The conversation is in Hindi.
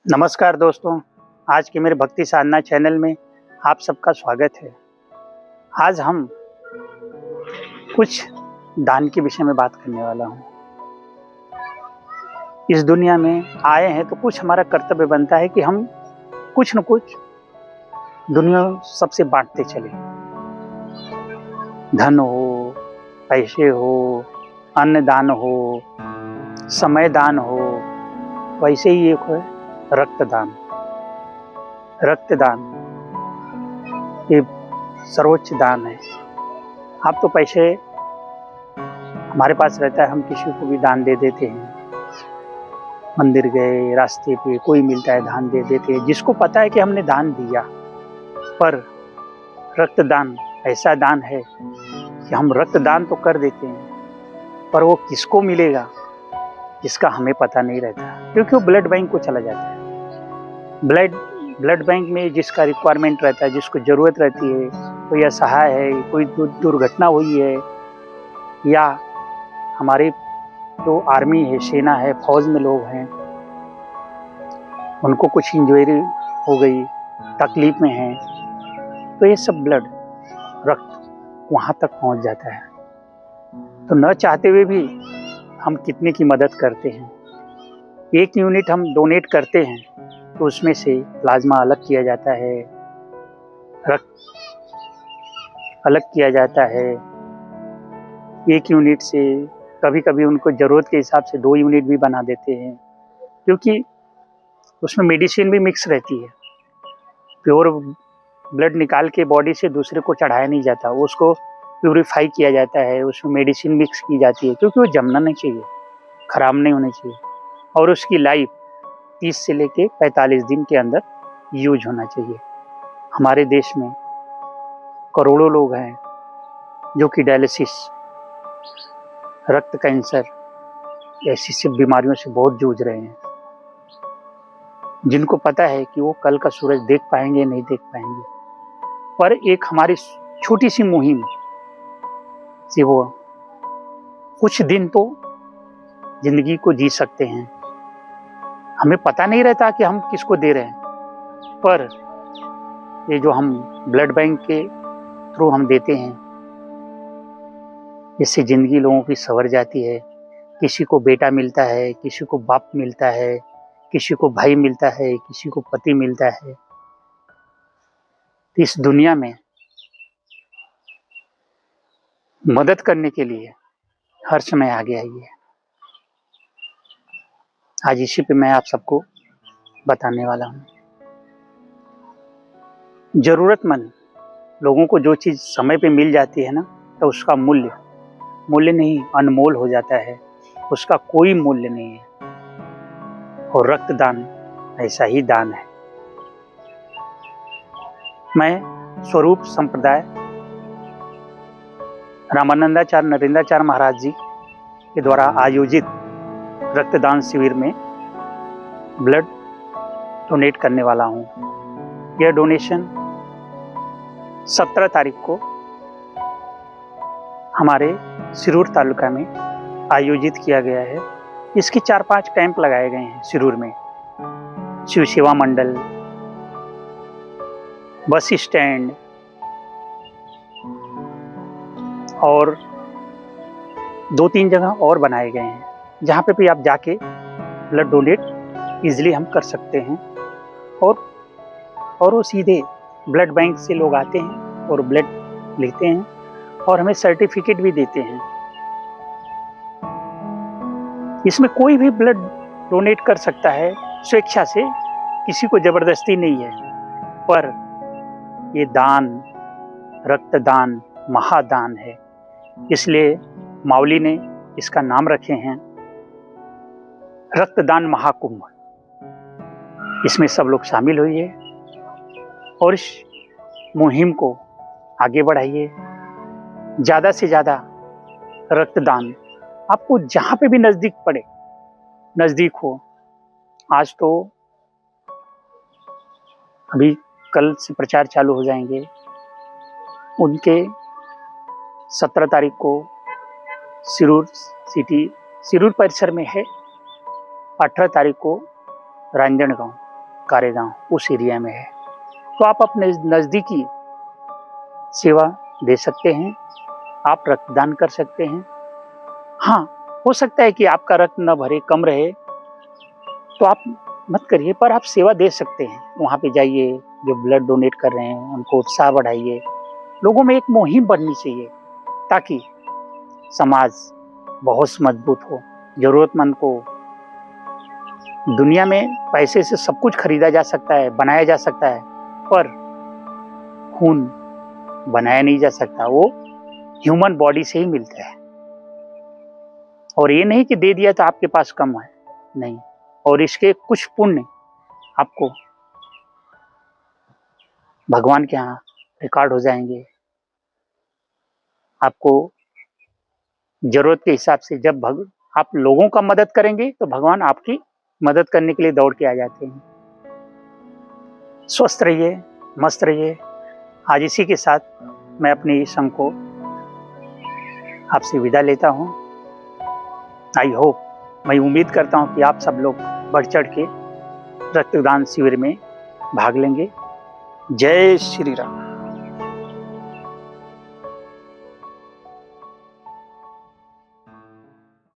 नमस्कार दोस्तों, आज के मेरे भक्ति साधना चैनल में आप सबका स्वागत है। आज हम कुछ दान के विषय में बात करने वाला हूँ। इस दुनिया में आए हैं तो कुछ हमारा कर्तव्य बनता है कि हम कुछ न कुछ दुनिया सबसे बांटते चले। धन हो, पैसे हो, अन्न दान हो, समय दान हो, वैसे ही एक है रक्तदान। रक्तदान ये सर्वोच्च दान है। आप तो पैसे हमारे पास रहता है, हम किसी को भी दान दे देते हैं। मंदिर गए, रास्ते पे कोई मिलता है, दान दे देते हैं, जिसको पता है कि हमने दान दिया। पर रक्तदान ऐसा दान है कि हम रक्तदान तो कर देते हैं, पर वो किसको मिलेगा इसका हमें पता नहीं रहता, क्योंकि वो ब्लड बैंक को चला जाता है। ब्लड बैंक में जिसका रिक्वायरमेंट रहता है, जिसको ज़रूरत रहती है, कोई असहाय है, कोई दुर्घटना हुई है, या हमारे जो आर्मी है, सेना है, फौज में लोग हैं, उनको कुछ इंजरी हो गई, तकलीफ में हैं, तो ये सब रक्त वहाँ तक पहुँच जाता है। तो न चाहते हुए भी हम कितने की मदद करते हैं। 1 यूनिट हम डोनेट करते हैं तो उसमें से प्लाज्मा अलग किया जाता है, रक्त अलग किया जाता है। 1 यूनिट से कभी कभी उनको ज़रूरत के हिसाब से 2 यूनिट भी बना देते हैं, क्योंकि उसमें मेडिसिन भी मिक्स रहती है। प्योर ब्लड निकाल के बॉडी से दूसरे को चढ़ाया नहीं जाता, उसको प्यूरिफाई किया जाता है, उसमें मेडिसिन मिक्स की जाती है, क्योंकि वो जमना नहीं चाहिए, ख़राब नहीं होनी चाहिए, और उसकी लाइफ 30 से लेके 45 दिन के अंदर यूज होना चाहिए। हमारे देश में करोड़ों लोग हैं जो कि डायलिसिस, रक्त कैंसर, ऐसी सब बीमारियों से बहुत जूझ रहे हैं, जिनको पता है कि वो कल का सूरज देख पाएंगे नहीं देख पाएंगे। पर एक हमारी छोटी सी मुहिम से वो कुछ दिन तो जिंदगी को जी सकते हैं। हमें पता नहीं रहता कि हम किसको दे रहे हैं, पर ये जो हम ब्लड बैंक के थ्रू हम देते हैं, इससे जिंदगी लोगों की संवर जाती है। किसी को बेटा मिलता है, किसी को बाप मिलता है, किसी को भाई मिलता है, किसी को पति मिलता है। इस दुनिया में मदद करने के लिए हर समय आगे आइए। आज इसी पे मैं आप सबको बताने वाला हूँ। जरूरतमंद लोगों को जो चीज़ समय पे मिल जाती है ना, तो उसका मूल्य नहीं, अनमोल हो जाता है, उसका कोई मूल्य नहीं है। और रक्तदान ऐसा ही दान है। मैं स्वरूप संप्रदाय रामानंदाचार्य नरेंद्राचार्य महाराज जी के द्वारा आयोजित रक्तदान शिविर में ब्लड डोनेट करने वाला हूँ। यह डोनेशन 17 तारीख को हमारे सिरूर तालुका में आयोजित किया गया है। इसके 4-5 कैंप लगाए गए हैं सिरूर में। शिव सेवा मंडल, बस स्टैंड और 2-3 जगह और बनाए गए हैं, जहाँ पे भी आप जाके ब्लड डोनेट इजीली हम कर सकते हैं। और वो सीधे ब्लड बैंक से लोग आते हैं और ब्लड लेते हैं, और हमें सर्टिफिकेट भी देते हैं। इसमें कोई भी ब्लड डोनेट कर सकता है स्वेच्छा से, किसी को जबरदस्ती नहीं है। पर ये दान, रक्तदान महादान है, इसलिए माउली ने इसका नाम रखे हैं रक्तदान महाकुंभ। इसमें सब लोग शामिल होइए और इस मुहिम को आगे बढ़ाइए। ज़्यादा से ज़्यादा रक्तदान आपको जहाँ पे भी नज़दीक पड़े, नज़दीक हो। आज तो अभी कल से प्रचार चालू हो जाएंगे उनके। 17 तारीख को सिरूर परिसर में है, 18 तारीख को रांजणगांव, कारेगांव उस एरिया में है, तो आप अपने नज़दीकी सेवा दे सकते हैं, आप रक्तदान कर सकते हैं। हाँ, हो सकता है कि आपका रक्त न भरे, कम रहे, तो आप मत करिए, पर आप सेवा दे सकते हैं। वहाँ पे जाइए, जो ब्लड डोनेट कर रहे हैं उनको उत्साह बढ़ाइए। लोगों में एक मुहिम बननी चाहिए ताकि समाज बहुत मजबूत हो। जरूरतमंद को, दुनिया में पैसे से सब कुछ खरीदा जा सकता है, बनाया जा सकता है, पर खून बनाया नहीं जा सकता। वो ह्यूमन बॉडी से ही मिलता है। और ये नहीं कि दे दिया तो आपके पास कम है, नहीं। और इसके कुछ पुण्य आपको भगवान के यहाँ रिकॉर्ड हो जाएंगे। आपको जरूरत के हिसाब से जब आप लोगों का मदद करेंगे तो भगवान आपकी मदद करने के लिए दौड़ के आ जाते हैं। स्वस्थ रहिए, मस्त रहिए। आज इसी के साथ मैं अपनी संघ को आपसे विदा लेता हूँ। आई होप, मैं उम्मीद करता हूँ कि आप सब लोग बढ़ चढ़ के रक्तदान शिविर में भाग लेंगे। जय श्री राम।